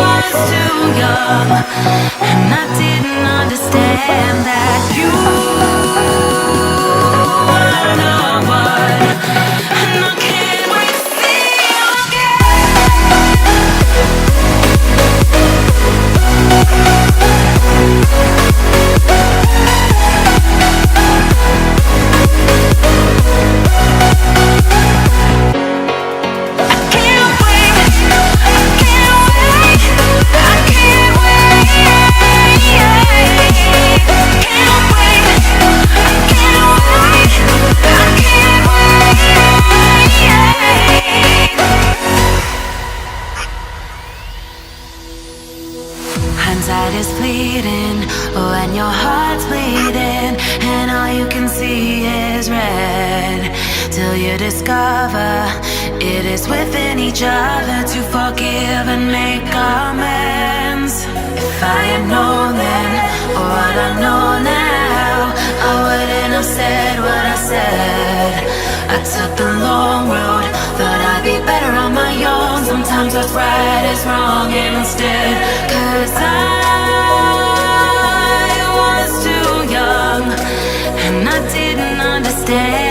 was too young, and I didn't understand that you were the one, and I can't wait to see you hindsight is fleeting when your heart's bleeding and all you can see is red, till you discover it is within each other to forgive and make amends. If I had known then what I know now, I wouldn't have said what I said. I took the long road, thought I'd be better on my own. Sometimes what's right is wrong instead, 'cause I was too young and I didn't understand.